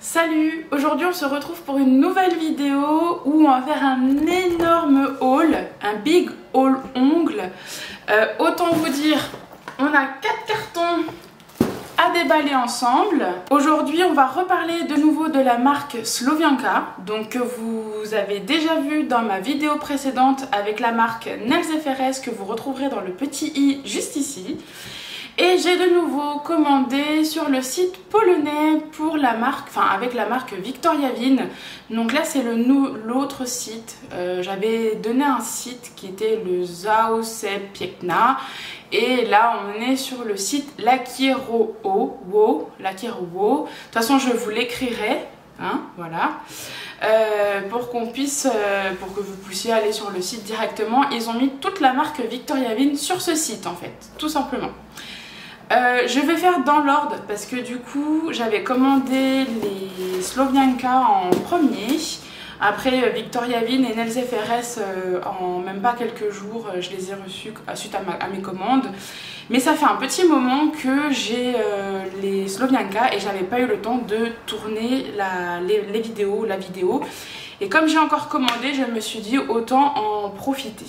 Salut! Aujourd'hui on se retrouve pour une nouvelle vidéo où on va faire un énorme haul, un big haul ongles. Autant vous dire, on a 4 cartons à déballer ensemble. Aujourd'hui on va reparler de nouveau de la marque Slovianka, donc que vous avez déjà vu dans ma vidéo précédente avec la marque Nails FRS que vous retrouverez dans le petit i juste ici. Et j'ai de nouveau commandé sur le site polonais pour la marque, enfin avec la marque Victoria Wien. Donc là c'est l'autre site. J'avais donné un site qui était le Zaose Piękna. Et là on est sur le site Lakierowo. De toute façon je vous l'écrirai, hein, voilà. Pour que vous puissiez aller sur le site directement. Ils ont mis toute la marque Victoria Wien sur ce site en fait, tout simplement. Je vais faire dans l'ordre parce que du coup j'avais commandé les Slovianka en premier. Après Victoria Wien et Nails FRS en même pas quelques jours je les ai reçus suite à mes commandes. Mais ça fait un petit moment que j'ai les Slovianka et j'avais pas eu le temps de tourner la vidéo. Et comme j'ai encore commandé, je me suis dit autant en profiter.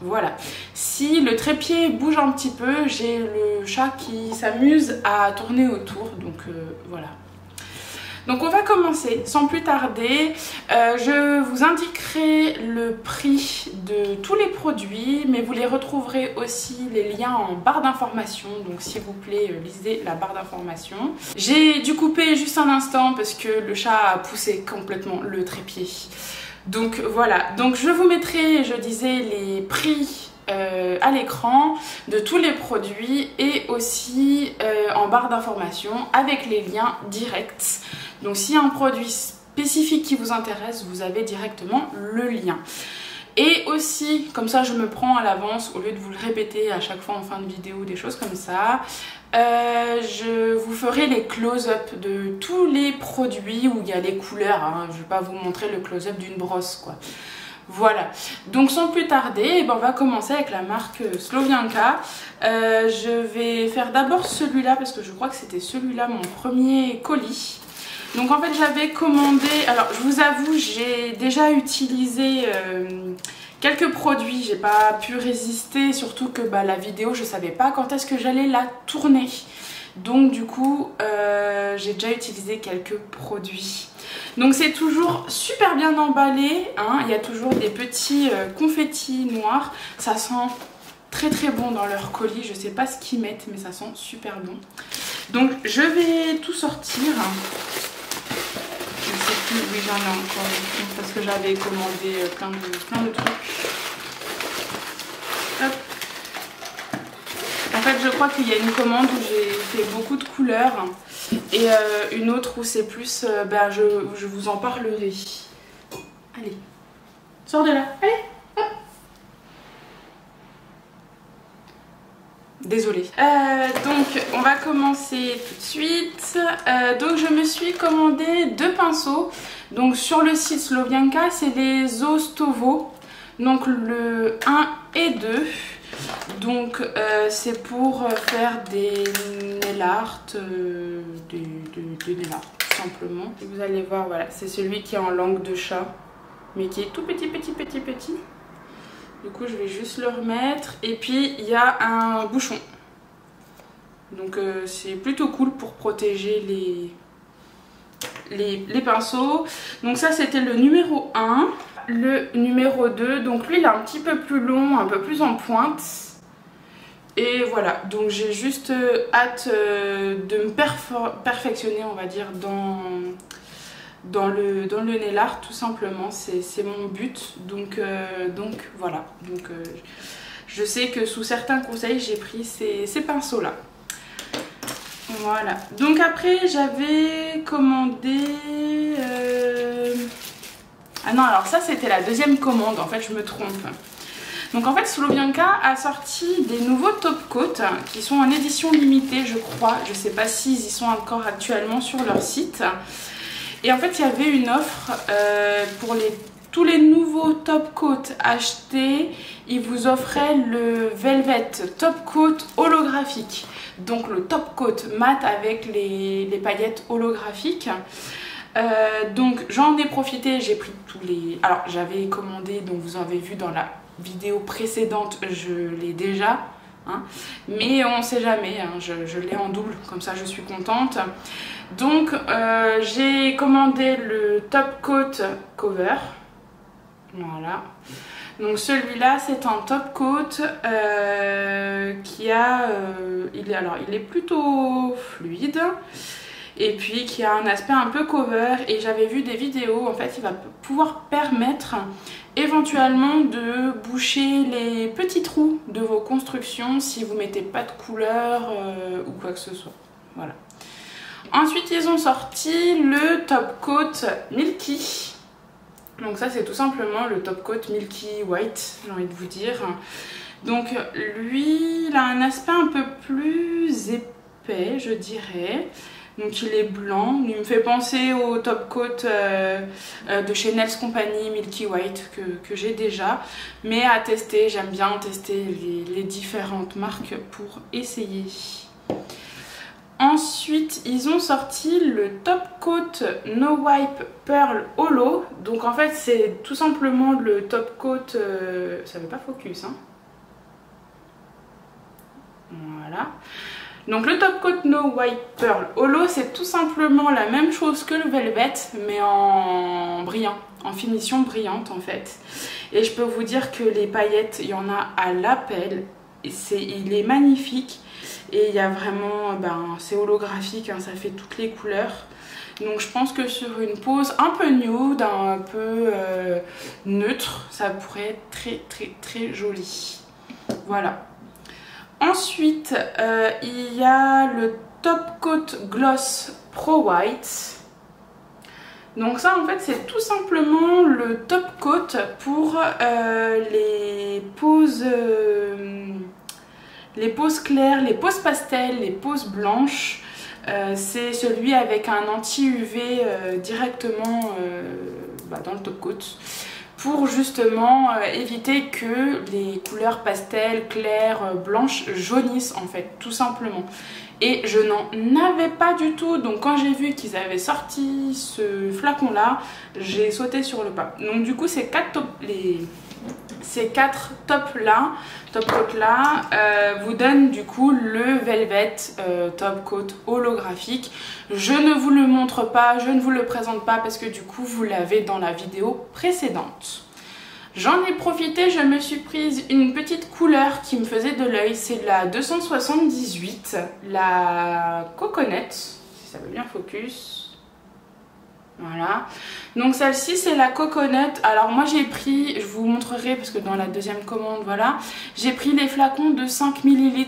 Voilà, si le trépied bouge un petit peu, j'ai le chat qui s'amuse à tourner autour, donc voilà. Donc on va commencer sans plus tarder. Je vous indiquerai le prix de tous les produits, mais vous les retrouverez aussi les liens en barre d'information. Donc s'il vous plaît, lisez la barre d'information. J'ai dû couper juste un instant parce que le chat a poussé complètement le trépied. Donc voilà, donc je vous mettrai, je disais, les prix à l'écran de tous les produits et aussi en barre d'information avec les liens directs. Donc s'il y a un produit spécifique qui vous intéresse, vous avez directement le lien. Et aussi, comme ça je me prends à l'avance au lieu de vous le répéter à chaque fois en fin de vidéo, des choses comme ça. Je vous ferai les close-up de tous les produits où il y a les couleurs, hein. Je ne vais pas vous montrer le close-up d'une brosse quoi. Voilà, donc sans plus tarder, on va commencer avec la marque Slovianka. Je vais faire d'abord celui-là parce que je crois que c'était celui-là mon premier colis. Donc en fait j'avais commandé, alors je vous avoue j'ai déjà utilisé quelques produits, j'ai pas pu résister, surtout que la vidéo je savais pas quand est-ce que j'allais la tourner. Donc du coup j'ai déjà utilisé quelques produits. Donc c'est toujours super bien emballé, hein. Il y a toujours des petits confettis noirs, ça sent très très bon dans leur colis, je sais pas ce qu'ils mettent mais ça sent super bon. Donc je vais tout sortir. Je sais plus, oui j'en ai encore parce que j'avais commandé plein de trucs. Hop. En fait je crois qu'il y a une commande où j'ai fait beaucoup de couleurs et une autre où c'est plus, je vous en parlerai. Allez, sors de là, allez, hop. Désolée. Donc on va commencer tout de suite. Donc je me suis commandé 2 pinceaux. Donc sur le site Slovianka c'est les Ostovo. Donc le 1 et 2. Donc c'est pour faire des nail art, des nail art tout simplement. Et vous allez voir, voilà, c'est celui qui est en langue de chat, mais qui est tout petit. Du coup je vais juste le remettre. Et puis il y a un bouchon. Donc c'est plutôt cool pour protéger les pinceaux. Donc ça c'était le numéro 1. Le numéro 2, donc lui il est un petit peu plus long, un peu plus en pointe. Et voilà, donc j'ai juste hâte de me perfectionner, on va dire, dans le nail art tout simplement. C'est mon but, donc voilà. Donc je sais que sous certains conseils j'ai pris ces pinceaux là. Voilà, donc après j'avais commandé ah non, alors ça c'était la deuxième commande, en fait je me trompe. Donc en fait Slovianka a sorti des nouveaux top coats qui sont en édition limitée je crois. Je sais pas s'ils y sont encore actuellement sur leur site. Et en fait il y avait une offre pour tous les nouveaux top coats achetés. Ils vous offraient le Velvet top coat holographique. Donc le top coat mat avec les paillettes holographiques. Donc j'en ai profité, j'ai pris tous les... Alors j'avais commandé, donc vous avez vu dans la vidéo précédente, je l'ai déjà. Hein, mais on sait jamais, hein, je l'ai en double, comme ça je suis contente. Donc j'ai commandé le top coat cover. Voilà. Donc celui-là c'est un top coat qui a... il est plutôt fluide. Et puis qui a un aspect un peu cover, et j'avais vu des vidéos, en fait il va pouvoir permettre éventuellement de boucher les petits trous de vos constructions si vous mettez pas de couleur ou quoi que ce soit. Voilà. Ensuite ils ont sorti le top coat Milky. Donc ça c'est tout simplement le top coat Milky White, j'ai envie de vous dire. Donc lui il a un aspect un peu plus épais je dirais. Donc il est blanc, il me fait penser au top coat de chez Nails Company Milky White que j'ai déjà. Mais à tester, j'aime bien tester les différentes marques pour essayer. Ensuite, ils ont sorti le top coat No Wipe Pearl Holo. Donc en fait, c'est tout simplement le top coat... ça fait pas focus, hein. Voilà. Donc le top coat No Wipe Pearl Holo, c'est tout simplement la même chose que le Velvet, mais en brillant, en finition brillante en fait. Et je peux vous dire que les paillettes, il y en a à l'appel. Il est magnifique et il y a vraiment, c'est holographique, hein, ça fait toutes les couleurs. Donc je pense que sur une pose un peu nude, un peu neutre, ça pourrait être très très très joli. Voilà. Ensuite, il y a le Top Coat Gloss Pro White. Donc ça, en fait, c'est tout simplement le top coat pour les poses claires, les poses pastel, les poses blanches. C'est celui avec un anti-UV directement dans le top coat, pour justement éviter que les couleurs pastel, claires, blanches jaunissent en fait, tout simplement. Et je n'en avais pas du tout, donc quand j'ai vu qu'ils avaient sorti ce flacon là, j'ai sauté sur le pas. Donc du coup ces quatre top coat là vous donnent du coup le Velvet top coat holographique. Je ne vous le montre pas, je ne vous le présente pas parce que du coup vous l'avez dans la vidéo précédente. J'en ai profité, je me suis prise une petite couleur qui me faisait de l'œil, c'est la 278, la Coconut, si ça veut bien focus. Voilà, donc celle-ci c'est la Coconut. Alors moi j'ai pris, je vous montrerai parce que dans la deuxième commande, voilà, j'ai pris les flacons de 5 ml.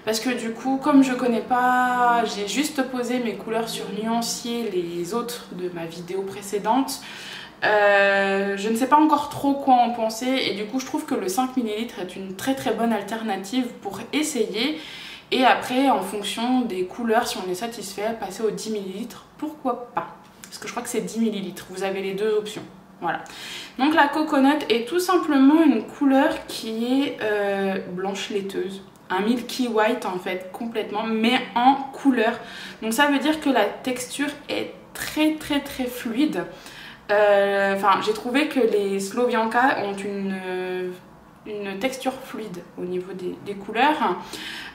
Parce que du coup, comme je connais pas, j'ai juste posé mes couleurs sur Nuancier, les autres de ma vidéo précédente. Je ne sais pas encore trop quoi en penser et du coup je trouve que le 5 ml est une très très bonne alternative pour essayer, et après en fonction des couleurs, si on est satisfait, passer au 10 ml, pourquoi pas, parce que je crois que c'est 10 ml, vous avez les deux options. Voilà, donc la Coconut est tout simplement une couleur qui est blanche laiteuse, un milky white en fait complètement, mais en couleur. Donc ça veut dire que la texture est très très très fluide. J'ai trouvé que les Slovianka ont une texture fluide au niveau des couleurs.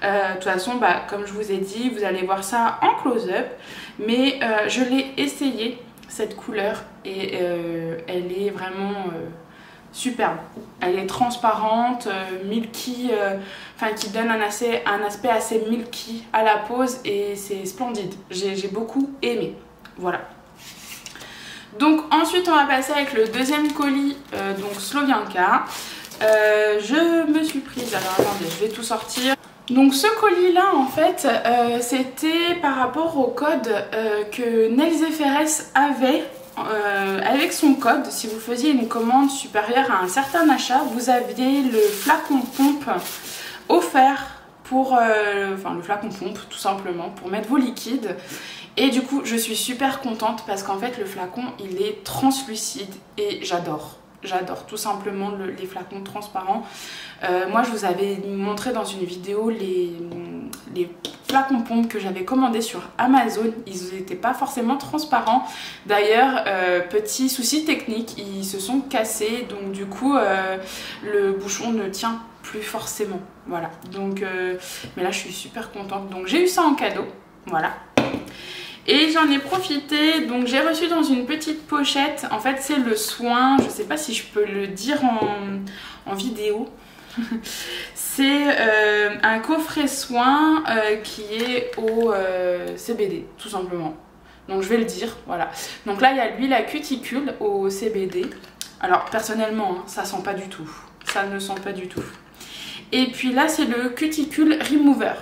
De toute façon, comme je vous ai dit, vous allez voir ça en close-up, mais je l'ai essayé cette couleur et elle est vraiment superbe. Elle est transparente, milky, qui donne un aspect assez milky à la pose, et c'est splendide. J'ai beaucoup aimé. Voilà. Donc ensuite on va passer avec le deuxième colis, donc Slovianka. Je me suis prise, alors attendez, je vais tout sortir. Donc ce colis là en fait c'était par rapport au code que Nails Ferres avait. Avec son code, si vous faisiez une commande supérieure à un certain achat, vous aviez le flacon pompe offert pour le flacon pompe tout simplement pour mettre vos liquides. Et du coup je suis super contente parce qu'en fait le flacon il est translucide et j'adore. J'adore tout simplement les flacons transparents. Moi je vous avais montré dans une vidéo les flacons pompe que j'avais commandé sur Amazon. Ils n'étaient pas forcément transparents. D'ailleurs, petit souci technique, ils se sont cassés. Donc du coup, le bouchon ne tient plus forcément. Voilà. Donc, mais là, je suis super contente. Donc j'ai eu ça en cadeau. Voilà. Et j'en ai profité, donc j'ai reçu dans une petite pochette, en fait c'est le soin, je sais pas si je peux le dire en vidéo, c'est un coffret soin qui est au CBD tout simplement, donc je vais le dire, voilà. Donc là il y a l'huile à cuticule au CBD, alors personnellement hein, ça sent pas du tout, ça ne sent pas du tout. Et puis là c'est le cuticule remover,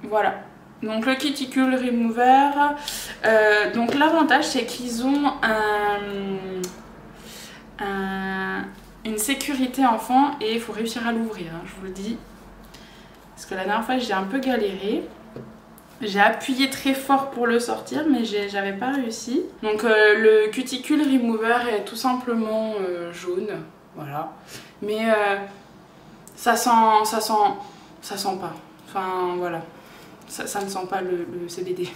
voilà. Donc le cuticule remover, donc l'avantage c'est qu'ils ont une sécurité enfant et il faut réussir à l'ouvrir, hein, je vous le dis. Parce que la dernière fois j'ai un peu galéré. J'ai appuyé très fort pour le sortir mais j'avais pas réussi. Donc le cuticule remover est tout simplement jaune, voilà. Mais ça sent pas, enfin voilà. Ça ne sent pas le CBD.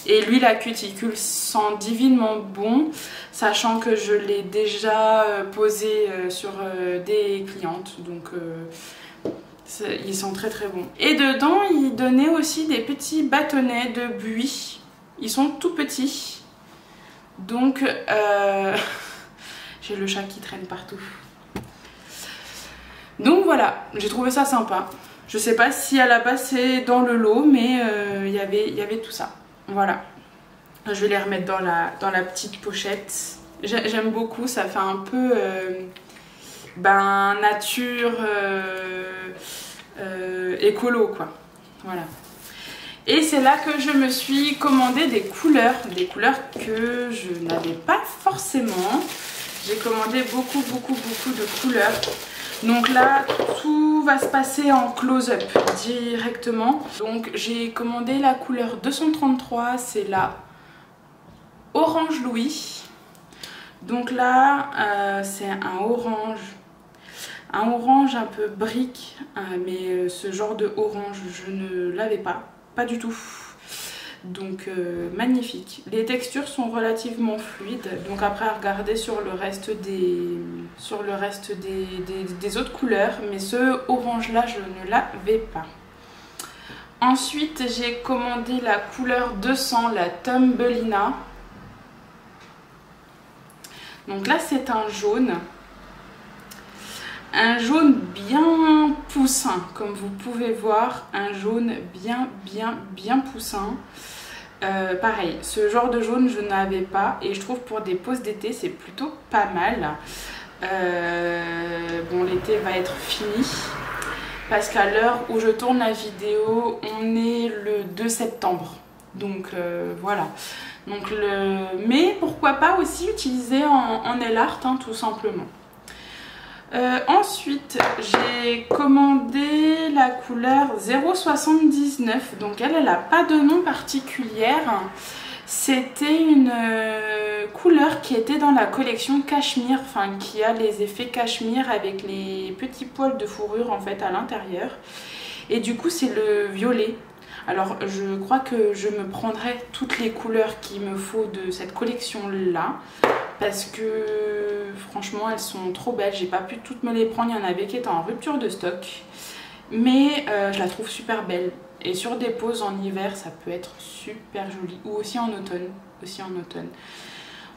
Et l'huile à cuticule sent divinement bon, sachant que je l'ai déjà posé sur des clientes. Donc il sent très très bon. Et dedans, il donnait aussi des petits bâtonnets de buis. Ils sont tout petits. Donc j'ai le chat qui traîne partout. Donc voilà, j'ai trouvé ça sympa. Je sais pas si à la base c'est dans le lot, mais il y avait tout ça. Voilà. Je vais les remettre dans la petite pochette. J'aime beaucoup, ça fait un peu nature écolo quoi. Voilà. Et c'est là que je me suis commandé des couleurs que je n'avais pas forcément. J'ai commandé beaucoup de couleurs. Donc là, tout va se passer en close-up directement. Donc j'ai commandé la couleur 233, c'est la Orange Louis. Donc là, c'est un orange un peu brique, mais ce genre de orange, je ne l'avais pas du tout. Donc magnifique. Les textures sont relativement fluides, donc après à regarder sur le reste des autres couleurs, mais ce orange là je ne l'avais pas. Ensuite j'ai commandé la couleur 200, la Thumbelina. Donc là c'est un jaune bien poussin, comme vous pouvez voir, un jaune bien poussin. Pareil, ce genre de jaune je n'avais pas et je trouve pour des pauses d'été c'est plutôt pas mal. Bon, l'été va être fini parce qu'à l'heure où je tourne la vidéo on est le 2 septembre, donc voilà. Donc mais pourquoi pas aussi utiliser en nail art hein, tout simplement. Ensuite j'ai commandé la couleur 079, donc elle n'a pas de nom particulière. C'était une couleur qui était dans la collection cachemire, enfin qui a les effets cachemire avec les petits poils de fourrure en fait à l'intérieur. Et du coup c'est le violet. Alors je crois que je me prendrai toutes les couleurs qu'il me faut de cette collection là, parce que franchement elles sont trop belles. J'ai pas pu toutes me les prendre, il y en avait qui étaient en rupture de stock, mais je la trouve super belle. Et sur des poses en hiver ça peut être super joli, ou aussi en automne.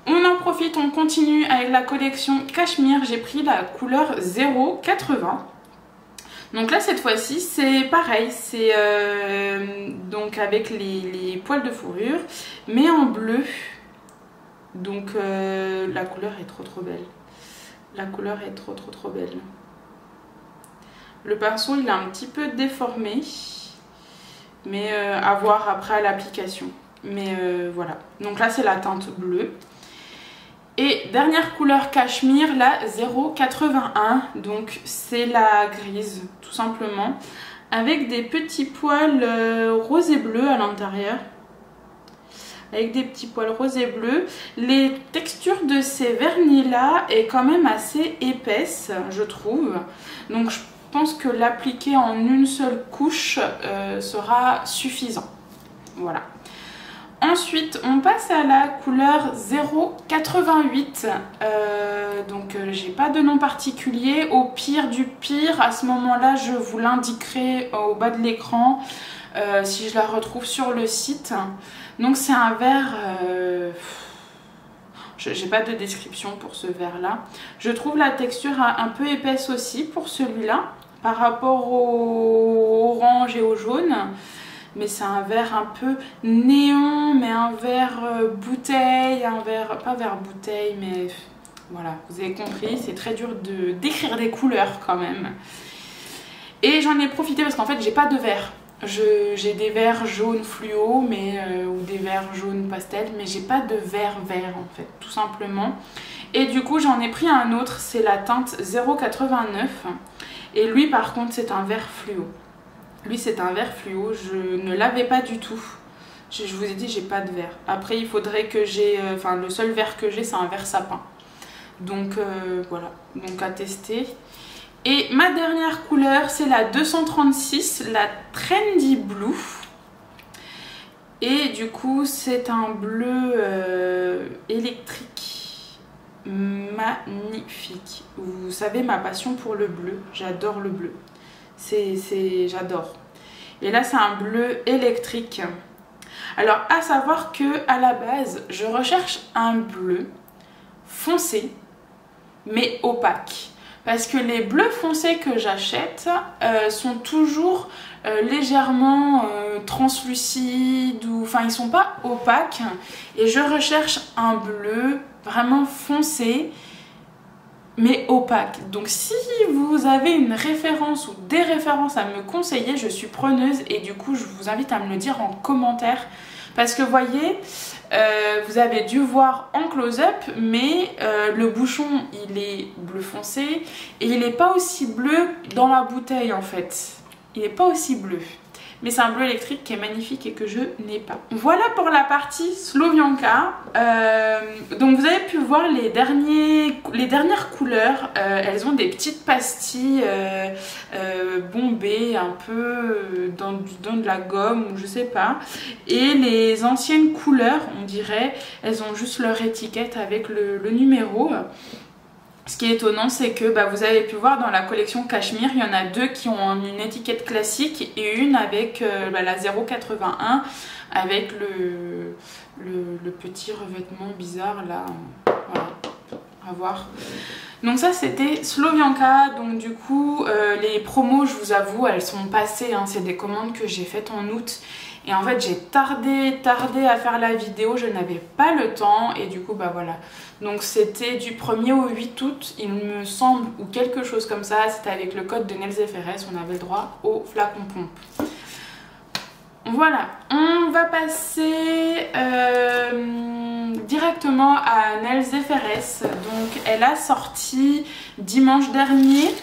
On en profite, on continue avec la collection cachemire. J'ai pris la couleur 080. Donc là cette fois-ci c'est pareil, c'est donc avec les poils de fourrure mais en bleu. Donc la couleur est trop belle. La couleur est trop belle. Le pinceau il est un petit peu déformé, mais à voir après à l'application. Mais voilà, donc là c'est la teinte bleue. Et dernière couleur cachemire, la 081, donc c'est la grise tout simplement, avec des petits poils rose et bleu à l'intérieur. Avec des petits poils rose et bleu. Les textures de ces vernis là est quand même assez épaisse je trouve. Donc je pense que l'appliquer en une seule couche sera suffisant. Voilà. Ensuite, on passe à la couleur 088. Donc, j'ai pas de nom particulier. Au pire du pire, à ce moment-là, je vous l'indiquerai au bas de l'écran si je la retrouve sur le site. Donc, c'est un vert... j'ai pas de description pour ce vert là. Je trouve la texture un peu épaisse aussi pour celui-là par rapport au orange et au jaune. Mais c'est un vert un peu néon, mais un vert bouteille, un vert, pas vert bouteille, mais voilà, vous avez compris, c'est très dur de décrire des couleurs quand même. Et j'en ai profité parce qu'en fait j'ai pas de vert. J'ai des verts jaunes fluo, mais ou des verts jaunes pastel, mais j'ai pas de vert en fait, tout simplement. Et du coup j'en ai pris un autre, c'est la teinte 089. Et lui par contre c'est un vert fluo. Lui c'est un vert fluo, je ne l'avais pas du tout. Je vous ai dit j'ai pas de vert. Après il faudrait que j'ai, enfin le seul vert que j'ai c'est un vert sapin. Donc voilà, donc à tester. Et ma dernière couleur c'est la 236, la Trendy Blue. Et du coup c'est un bleu électrique magnifique. Vous savez ma passion pour le bleu, j'adore le bleu. J'adore. Et là c'est un bleu électrique. Alors à savoir que à la base je recherche un bleu foncé mais opaque, parce que les bleus foncés que j'achète sont toujours légèrement translucides, ou enfin ils sont pas opaques, et je recherche un bleu vraiment foncé mais opaque. Donc si vous avez une référence ou des références à me conseiller, je suis preneuse, et du coup je vous invite à me le dire en commentaire, parce que voyez, vous avez dû voir en close-up, mais le bouchon il est bleu foncé et il n'est pas aussi bleu dans la bouteille en fait, il n'est pas aussi bleu. Mais c'est un bleu électrique qui est magnifique et que je n'ai pas. Voilà pour la partie Słowianka. Donc vous avez pu voir les dernières couleurs. Elles ont des petites pastilles bombées un peu dans de la gomme ou je sais pas. Et les anciennes couleurs, on dirait, elles ont juste leur étiquette avec le numéro. Ce qui est étonnant, c'est que vous avez pu voir dans la collection Cachemire, il y en a deux qui ont une étiquette classique et une avec la 081 avec le petit revêtement bizarre là. Voilà, à voir. Donc ça c'était Słowianka. Donc du coup les promos, je vous avoue, elles sont passées, hein. C'est des commandes que j'ai faites en août. Et en fait j'ai tardé à faire la vidéo, je n'avais pas le temps et du coup voilà. Donc c'était du 1er au 8 août il me semble, ou quelque chose comme ça. C'était avec le code de Nails&FRS, on avait le droit au flacon pompe. Voilà, on va passer directement à Nails&FRS. Donc elle a sorti dimanche dernier,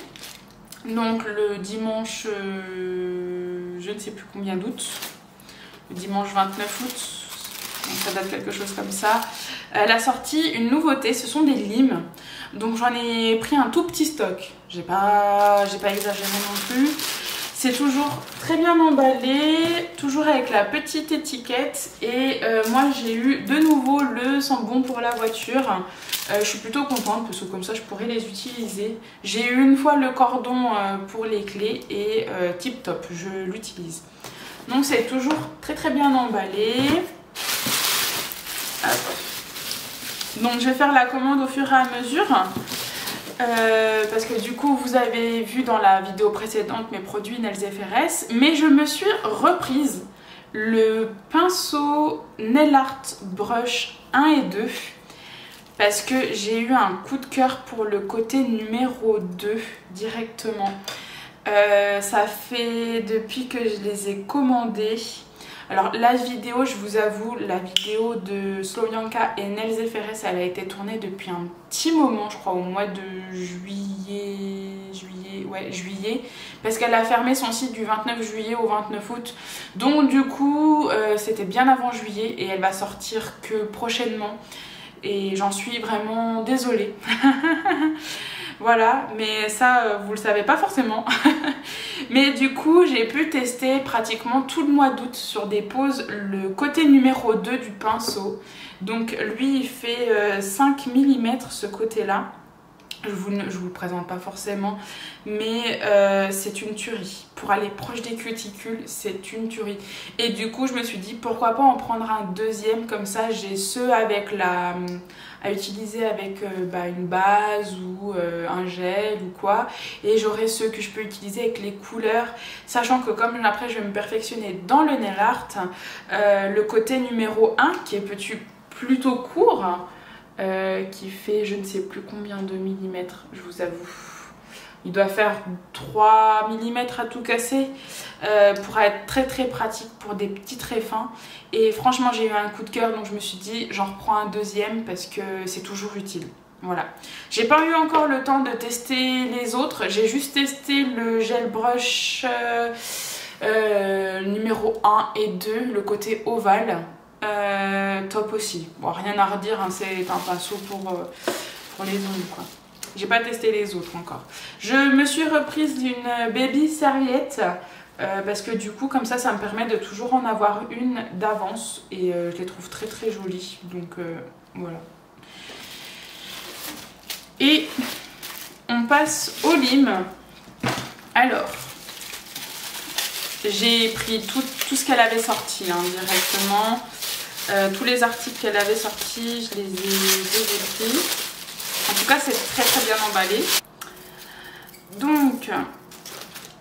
donc le dimanche je ne sais plus combien d'août, le dimanche 29 août, donc ça date quelque chose comme ça. Elle a sorti une nouveauté, ce sont des limes. Donc j'en ai pris un tout petit stock, j'ai pas exagéré non plus. C'est toujours très bien emballé, toujours avec la petite étiquette. Et moi j'ai eu de nouveau le sambon pour la voiture. Je suis plutôt contente parce que comme ça je pourrais les utiliser. J'ai eu une fois le cordon pour les clés et tip top, je l'utilise. Donc c'est toujours très très bien emballé. Hop. Donc je vais faire la commande au fur et à mesure. Parce que du coup vous avez vu dans la vidéo précédente mes produits Nails&FRS, mais je me suis reprise le pinceau Nail Art Brush 1 et 2 parce que j'ai eu un coup de cœur pour le côté numéro 2 directement. Ça fait depuis que je les ai commandés. Alors la vidéo, je vous avoue, la vidéo de Słowianka et Nails&FRS, elle a été tournée depuis un petit moment, je crois au mois de juillet, parce qu'elle a fermé son site du 29 juillet au 29 août. Donc du coup, c'était bien avant juillet et elle va sortir que prochainement. Et j'en suis vraiment désolée. Voilà, mais ça vous le savez pas forcément. Mais du coup j'ai pu tester pratiquement tout le mois d'août sur des poses le côté numéro 2 du pinceau. Donc lui il fait 5 mm ce côté là. Je vous le présente pas forcément, mais c'est une tuerie. Pour aller proche des cuticules, c'est une tuerie. Et du coup, je me suis dit, pourquoi pas en prendre un deuxième, comme ça j'ai ceux avec à utiliser avec une base ou un gel ou quoi. Et j'aurai ceux que je peux utiliser avec les couleurs, sachant que comme après je vais me perfectionner dans le nail art, le côté numéro 1 qui est plutôt court, qui fait je ne sais plus combien de millimètres, je vous avoue. Il doit faire 3 mm à tout casser pour être très très pratique pour des petits traits fins. Et franchement j'ai eu un coup de cœur, donc je me suis dit j'en reprends un deuxième parce que c'est toujours utile. Voilà. J'ai pas eu encore le temps de tester les autres, j'ai juste testé le gel brush numéro 1 et 2, le côté ovale. Top aussi. Bon, rien à redire, hein, c'est un pinceau pour les ongles quoi. J'ai pas testé les autres encore. Je me suis reprise d'une baby serviette parce que du coup comme ça me permet de toujours en avoir une d'avance et je les trouve très très jolies. Donc voilà. Et on passe au lime. Alors j'ai pris tout ce qu'elle avait sorti hein, directement. Tous les articles qu'elle avait sortis, je les ai pris. En tout cas, c'est très très bien emballé. Donc,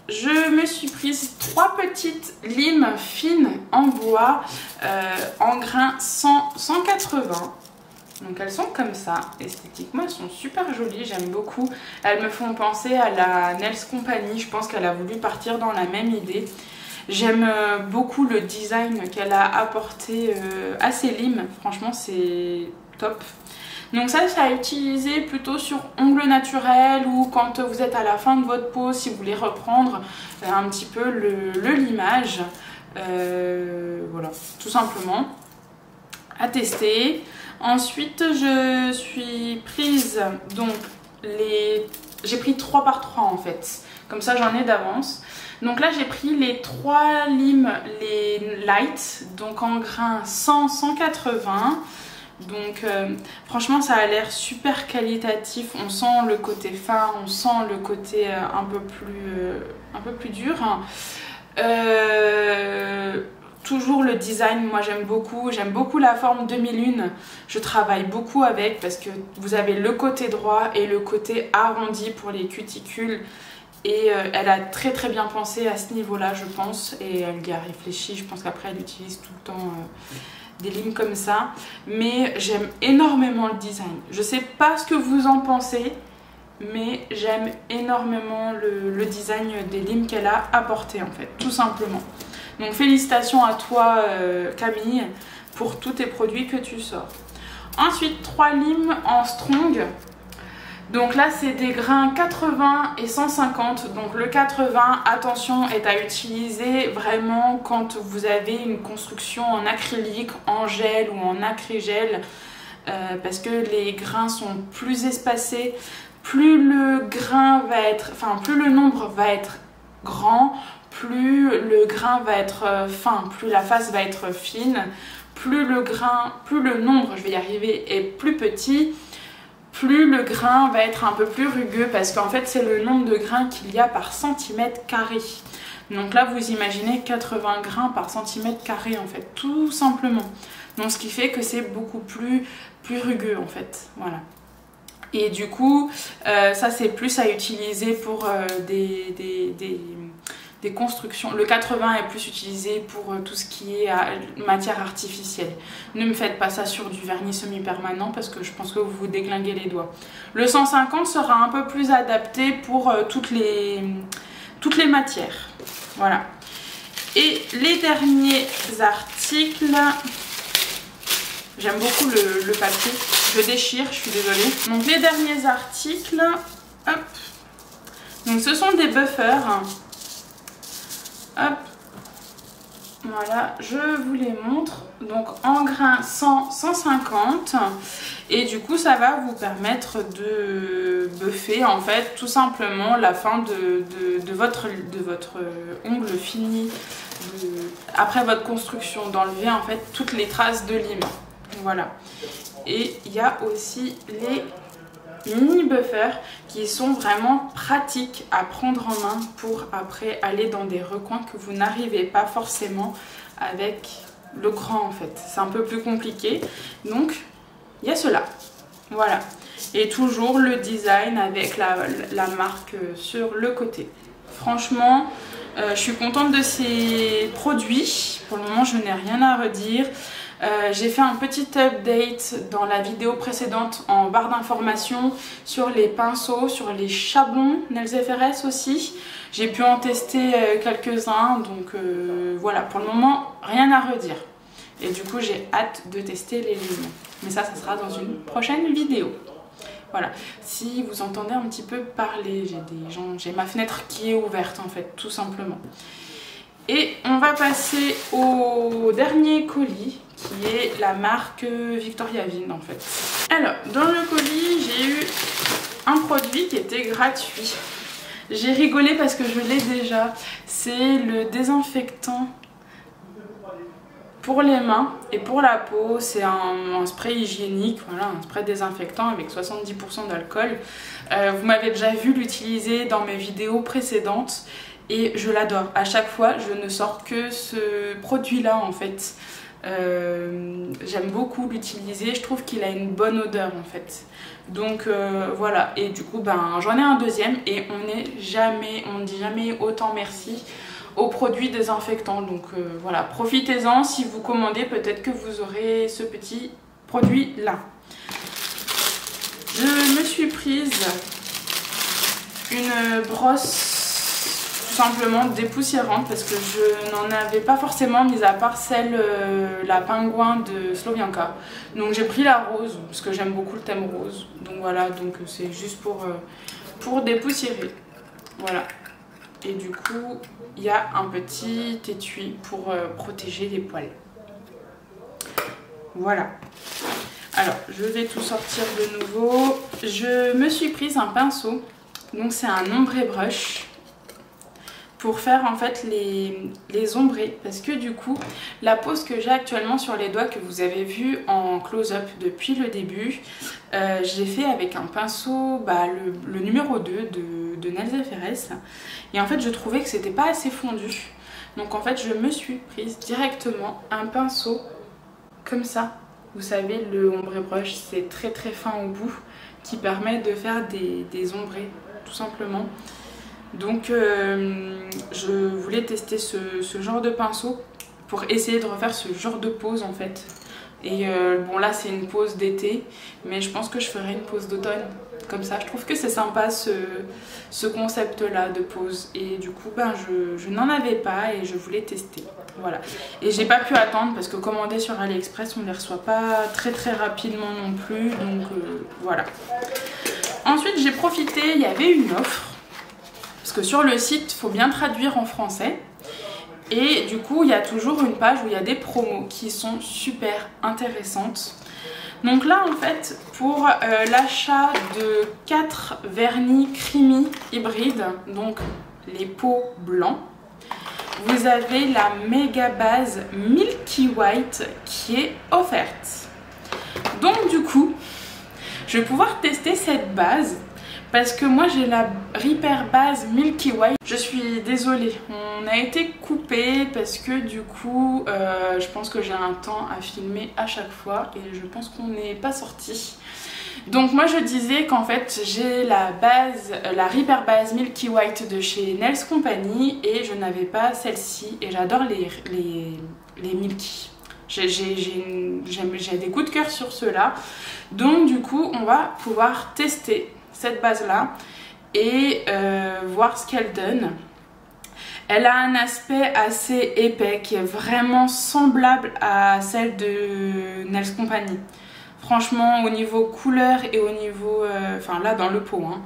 je me suis prise 3 petites limes fines en bois en grain 180. Donc elles sont comme ça, esthétiquement elles sont super jolies, j'aime beaucoup. Elles me font penser à la Nails Company, je pense qu'elle a voulu partir dans la même idée. J'aime beaucoup le design qu'elle a apporté à ses limes, franchement c'est top. Donc ça c'est à utiliser plutôt sur ongles naturels ou quand vous êtes à la fin de votre pose, si vous voulez reprendre un petit peu le limage. Voilà, tout simplement à tester. Ensuite je suis prise donc j'ai pris 3 par 3 en fait, comme ça j'en ai d'avance. Donc là j'ai pris les 3 limes, les light, donc en grain 100-180. Donc franchement ça a l'air super qualitatif, on sent le côté fin, on sent le côté un peu plus dur. Toujours le design, moi j'aime beaucoup la forme 2001, je travaille beaucoup avec parce que vous avez le côté droit et le côté arrondi pour les cuticules. Et elle a très très bien pensé à ce niveau là je pense, et elle y a réfléchi, je pense qu'après elle utilise tout le temps des limes comme ça. Mais j'aime énormément le design, je sais pas ce que vous en pensez, mais j'aime énormément le design des limes qu'elle a apporté en fait, tout simplement. Donc félicitations à toi Camille pour tous tes produits que tu sors. Ensuite 3 limes en strong. Donc là c'est des grains 80 et 150, donc le 80 attention est à utiliser vraiment quand vous avez une construction en acrylique, en gel ou en acrygel, parce que les grains sont plus espacés, plus le grain va être, enfin plus le nombre va être grand, plus le grain va être fin, plus la face va être fine, plus le nombre, je vais y arriver, est plus petit, plus le grain va être un peu plus rugueux parce qu'en fait c'est le nombre de grains qu'il y a par centimètre carré. Donc là vous imaginez 80 grains par centimètre carré en fait, tout simplement. Donc ce qui fait que c'est beaucoup plus rugueux en fait, voilà. Et du coup ça c'est plus à utiliser pour des constructions. Le 80 est plus utilisé pour tout ce qui est matière artificielle. Ne me faites pas ça sur du vernis semi-permanent parce que je pense que vous vous déglinguez les doigts. Le 150 sera un peu plus adapté pour toutes les matières. Voilà. Et les derniers articles, j'aime beaucoup le papier, je déchire, je suis désolée. Donc les derniers articles, hop. Donc ce sont des buffers. Hop. Voilà, je vous les montre. Donc en grain 100, 150. Et du coup, ça va vous permettre de buffer en fait tout simplement la fin de votre ongle fini après votre construction, d'enlever en fait toutes les traces de lime. Voilà. Et il y a aussi les mini buffers qui sont vraiment pratiques à prendre en main pour après aller dans des recoins que vous n'arrivez pas forcément avec le grand en fait. C'est un peu plus compliqué. Donc il y a cela. Voilà. Et toujours le design avec la marque sur le côté. Franchement, je suis contente de ces produits. Pour le moment, je n'ai rien à redire. J'ai fait un petit update dans la vidéo précédente en barre d'informations sur les pinceaux, sur les chablons Nails FRS aussi. J'ai pu en tester quelques-uns, donc voilà, pour le moment, rien à redire. Et du coup, j'ai hâte de tester les limes. Mais ça sera dans une prochaine vidéo. Voilà, si vous entendez un petit peu parler, j'ai ma fenêtre qui est ouverte en fait, tout simplement. Et on va passer au dernier colis, qui est la marque Victoria Vind en fait. Alors, dans le colis, j'ai eu un produit qui était gratuit. J'ai rigolé parce que je l'ai déjà. C'est le désinfectant pour les mains et pour la peau. C'est un spray hygiénique, voilà, un spray désinfectant avec 70% d'alcool. Vous m'avez déjà vu l'utiliser dans mes vidéos précédentes. Et je l'adore. À chaque fois, je ne sors que ce produit-là en fait. J'aime beaucoup l'utiliser. Je trouve qu'il a une bonne odeur en fait. Donc voilà. Et du coup, ben, j'en ai un deuxième et on ne dit jamais autant merci aux produits désinfectants. Donc voilà, profitez-en. Si vous commandez, peut-être que vous aurez ce petit produit-là. Je me suis prise une brosse simplement dépoussiérante parce que je n'en avais pas forcément, mis à part celle la pingouin de Slovianka. Donc j'ai pris la rose parce que j'aime beaucoup le thème rose. Donc voilà, donc c'est juste pour dépoussiérer. Voilà. Et du coup, il y a un petit étui pour protéger les poils. Voilà. Alors, je vais tout sortir de nouveau. Je me suis prise un pinceau. Donc c'est un ombré brush pour faire en fait les ombrés, parce que du coup la pose que j'ai actuellement sur les doigts que vous avez vu en close-up depuis le début, j'ai fait avec un pinceau, le numéro 2 de Nails FRS, et en fait je trouvais que c'était pas assez fondu. Donc en fait je me suis prise directement un pinceau comme ça. Vous savez, le ombré brush, c'est très très fin au bout, qui permet de faire des ombrés tout simplement. Donc je voulais tester ce genre de pinceau pour essayer de refaire ce genre de pose en fait. Et bon, là c'est une pose d'été, mais je pense que je ferai une pose d'automne comme ça. Je trouve que c'est sympa ce concept là de pose, et du coup je n'en avais pas et je voulais tester. Voilà, et j'ai pas pu attendre parce que commander sur AliExpress, on ne les reçoit pas très rapidement non plus, donc voilà. Ensuite j'ai profité, il y avait une offre, parce que sur le site il faut bien traduire en français, et du coup il y a toujours une page où il y a des promos qui sont super intéressantes. Donc là en fait, pour l'achat de 4 vernis creamy hybrides, donc les pots blancs, vous avez la méga base Milky White qui est offerte. Donc du coup, je vais pouvoir tester cette base parce que moi j'ai la Repair base Milky White. Je suis désolée, on a été coupé parce que du coup je pense que j'ai un temps à filmer à chaque fois et je pense qu'on n'est pas sorti. Donc moi je disais qu'en fait j'ai la Repair base Milky White de chez Nails Company et je n'avais pas celle-ci, et j'adore les Milky. J'ai des coups de cœur sur ceux-là. Donc du coup on va pouvoir tester cette base là et voir ce qu'elle donne. Elle a un aspect assez épais qui est vraiment semblable à celle de Nails Company. Franchement, au niveau couleur et au niveau, enfin là dans le pot, hein,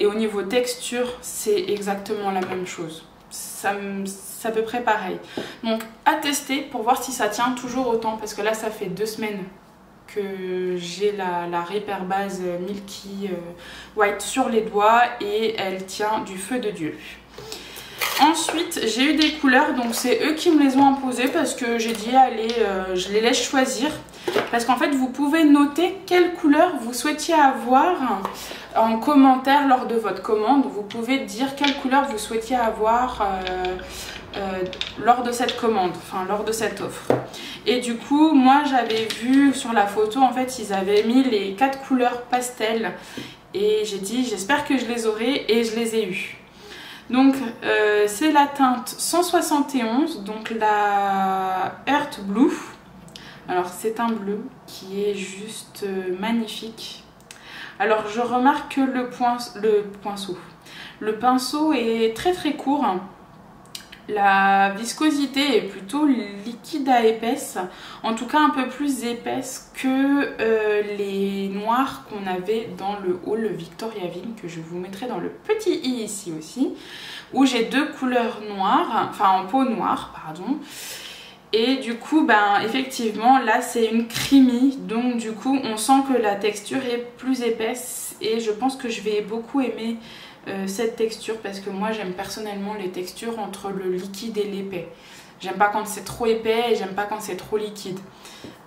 et au niveau texture, c'est exactement la même chose. c'est à peu près pareil. Donc à tester pour voir si ça tient toujours autant, parce que là ça fait 2 semaines que j'ai la Repair Base Milky White sur les doigts et elle tient du feu de Dieu. Ensuite j'ai eu des couleurs, donc c'est eux qui me les ont imposées parce que j'ai dit allez je les laisse choisir. Parce qu'en fait vous pouvez noter quelle couleur vous souhaitiez avoir en commentaire lors de votre commande. Vous pouvez dire quelle couleur vous souhaitiez avoir lors de cette commande, enfin lors de cette offre. Et du coup moi j'avais vu sur la photo, en fait ils avaient mis les 4 couleurs pastel et j'ai dit j'espère que je les aurai, et je les ai eues. Donc c'est la teinte 171, donc la Earth Blue. Alors c'est un bleu qui est juste magnifique. Alors je remarque que le pinceau est très très court. La viscosité est plutôt liquide à épaisse, en tout cas un peu plus épaisse que les noirs qu'on avait dans le haul Victoria Vigne, que je vous mettrai dans le petit i ici aussi, où j'ai 2 couleurs noires, enfin en peau noire, pardon. Et du coup, ben effectivement, là c'est une creamy, donc du coup on sent que la texture est plus épaisse et je pense que je vais beaucoup aimer cette texture, parce que moi j'aime personnellement les textures entre le liquide et l'épais. J'aime pas quand c'est trop épais et j'aime pas quand c'est trop liquide.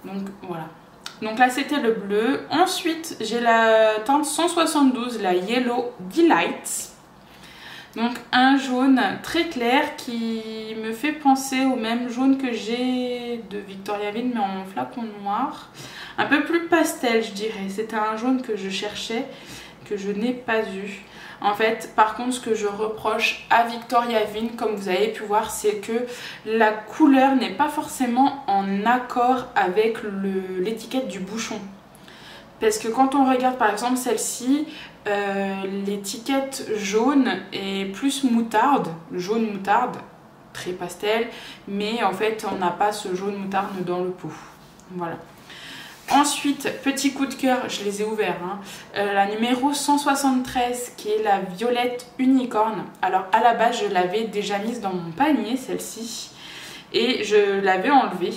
Donc voilà. Donc là c'était le bleu. Ensuite j'ai la teinte 172, la Yellow Delight. Donc un jaune très clair qui me fait penser au même jaune que j'ai de Victoria Vigne mais en flacon noir. Un peu plus pastel je dirais. C'était un jaune que je cherchais, que je n'ai pas eu. En fait, par contre, ce que je reproche à Victoria Vigne, comme vous avez pu voir, c'est que la couleur n'est pas forcément en accord avec l'étiquette du bouchon. Parce que quand on regarde par exemple celle-ci, l'étiquette jaune est plus moutarde, jaune moutarde, très pastel, mais en fait on n'a pas ce jaune moutarde dans le pot. Voilà. Ensuite, petit coup de cœur, je les ai ouverts, hein. La numéro 173 qui est la violette unicorne. Alors à la base je l'avais déjà mise dans mon panier, celle-ci, et je l'avais enlevée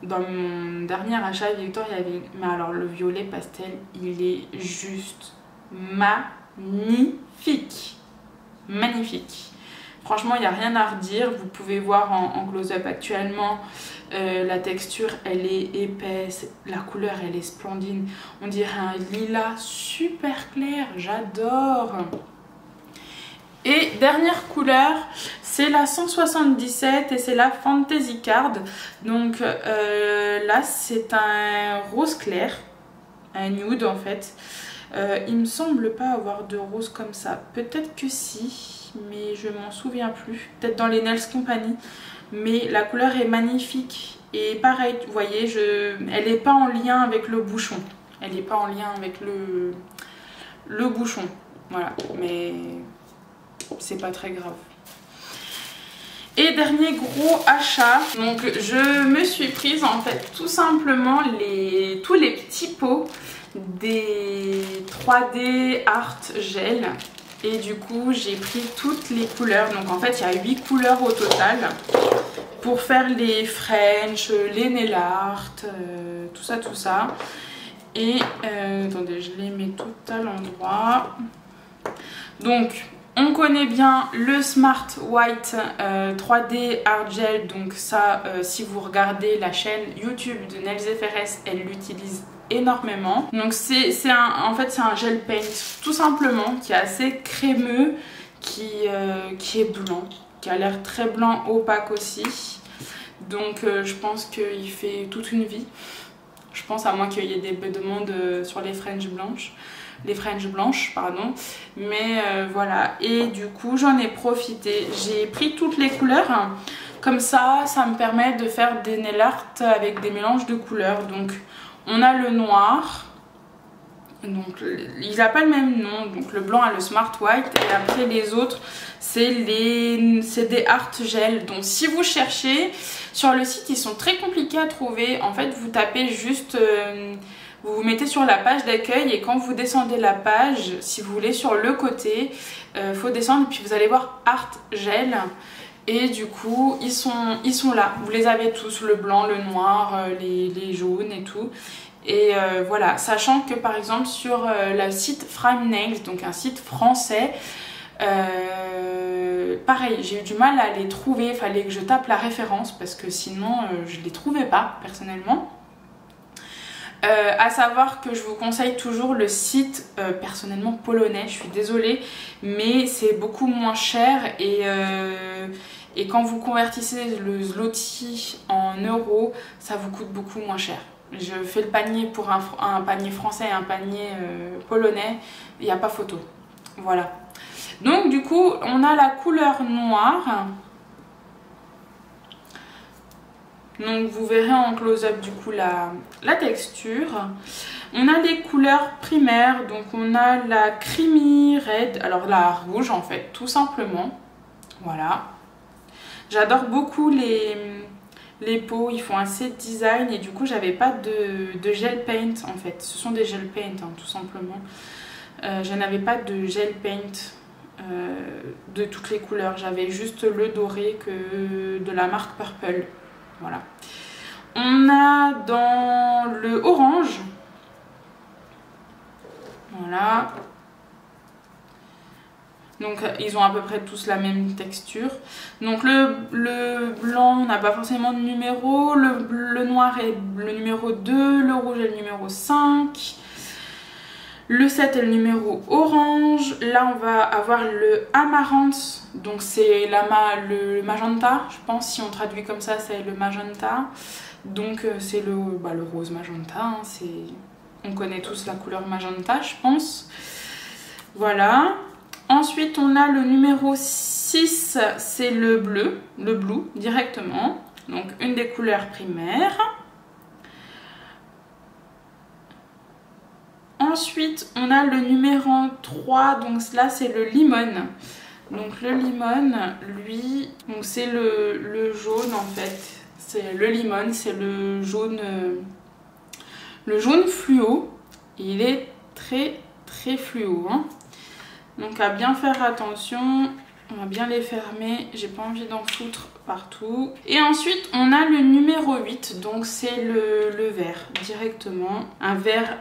dans mon dernier achat Victoria Vigne. Mais alors le violet pastel, il est juste magnifique. Magnifique. Franchement, il n'y a rien à redire. Vous pouvez voir en close-up actuellement. La texture elle est épaisse, la couleur elle est splendide, on dirait un lilas super clair, j'adore. Et dernière couleur, c'est la 177 et c'est la Fantasy Card. Donc là c'est un rose clair, un nude en fait. Il me semble pas avoir de rose comme ça, peut-être que si, mais je m'en souviens plus, peut-être dans les Nails Company. Mais la couleur est magnifique et pareil, vous voyez, elle n'est pas en lien avec le bouchon. Elle n'est pas en lien avec le bouchon. Voilà, mais c'est pas très grave. Et dernier gros achat, donc je me suis prise en fait tout simplement tous les petits pots des 3D Art Gel. Et du coup j'ai pris toutes les couleurs, donc en fait il y a 8 couleurs au total pour faire les French, les nail art, tout ça. Et attendez, je les mets toutes à l'endroit. Donc on connaît bien le Smart White 3D Art Gel, donc ça si vous regardez la chaîne YouTube de NailsFRS, elle l'utilise énormément. Donc en fait c'est un gel paint tout simplement qui est assez crémeux, qui est blanc, qui a l'air très blanc opaque aussi. Donc je pense qu'il fait toute une vie. Je pense, à moins qu'il y ait des demandes sur les French blanches. Pardon. Mais voilà, et du coup j'en ai profité. J'ai pris toutes les couleurs. Comme ça me permet de faire des nail art avec des mélanges de couleurs. Donc on a le noir, donc il n'a pas le même nom, donc le blanc a le Smart White, et après les autres c'est des Art Gel. Donc si vous cherchez sur le site, ils sont très compliqués à trouver. En fait vous tapez juste, vous vous mettez sur la page d'accueil, et quand vous descendez la page, si vous voulez sur le côté, faut descendre et puis vous allez voir Art Gel. Et du coup, ils sont là. Vous les avez tous, le blanc, le noir, les jaunes et tout. Et voilà, sachant que par exemple sur le site Frame Nails, donc un site français, pareil, j'ai eu du mal à les trouver. Il fallait que je tape la référence parce que sinon je ne les trouvais pas personnellement. À savoir que je vous conseille toujours le site personnellement polonais, je suis désolée, mais c'est beaucoup moins cher et quand vous convertissez le zloty en euros, ça vous coûte beaucoup moins cher. Je fais le panier pour un panier français et un panier polonais, il n'y a pas photo. Voilà. Donc du coup, on a la couleur noire. Donc vous verrez en close-up du coup la texture. On a les couleurs primaires, donc on a la creamy red, alors la rouge en fait, tout simplement. Voilà. J'adore beaucoup les pots, ils font assez design et du coup j'avais pas de gel paint en fait. Ce sont des gel paint hein, tout simplement. Je n'avais pas de gel paint de toutes les couleurs. J'avais juste le doré de la marque Purple. Voilà. On a dans le orange. Voilà. Donc ils ont à peu près tous la même texture. Donc le blanc, on n'a pas forcément de numéro. Le noir est le numéro 2. Le rouge est le numéro 5. Le 7 est le numéro orange. Là on va avoir le amaranth. Donc c'est le magenta, je pense, si on traduit comme ça, c'est le magenta. Donc c'est le rose magenta, hein, on connaît tous la couleur magenta, je pense. Voilà. Ensuite, on a le numéro 6, c'est le bleu directement. Donc une des couleurs primaires. Ensuite, on a le numéro 3, donc là c'est le limon. Donc le limon, lui, c'est le jaune en fait. C'est le limon, c'est le jaune fluo. Et il est très très fluo. Hein. Donc à bien faire attention. On va bien les fermer. J'ai pas envie d'en foutre partout. Et ensuite on a le numéro 8. Donc c'est le vert directement. Un vert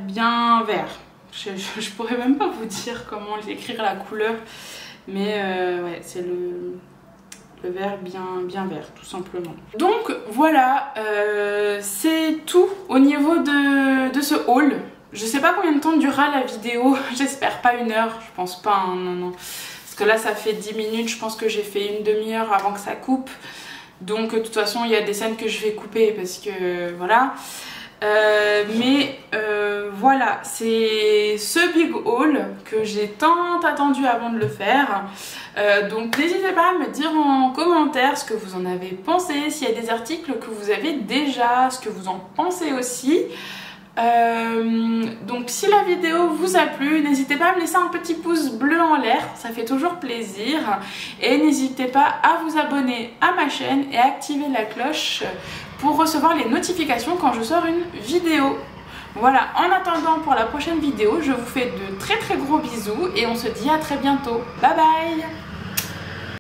bien vert. Je pourrais même pas vous dire comment écrire la couleur. Mais ouais, c'est le vert bien vert, tout simplement. Donc voilà, c'est tout au niveau de ce haul. Je sais pas combien de temps durera la vidéo, j'espère pas 1 heure, je pense pas, hein, non. Parce que là ça fait 10 minutes, je pense que j'ai fait une demi-heure avant que ça coupe. Donc de toute façon il y a des scènes que je vais couper parce que voilà. Voilà, c'est ce big haul que j'ai tant attendu avant de le faire. Donc n'hésitez pas à me dire en commentaire ce que vous en avez pensé, s'il y a des articles que vous avez déjà, ce que vous en pensez aussi. Donc si la vidéo vous a plu, n'hésitez pas à me laisser un petit pouce bleu en l'air, ça fait toujours plaisir. Et n'hésitez pas à vous abonner à ma chaîne et à activer la cloche pour recevoir les notifications quand je sors une vidéo. Voilà, en attendant pour la prochaine vidéo, je vous fais de très gros bisous et on se dit à très bientôt. Bye bye!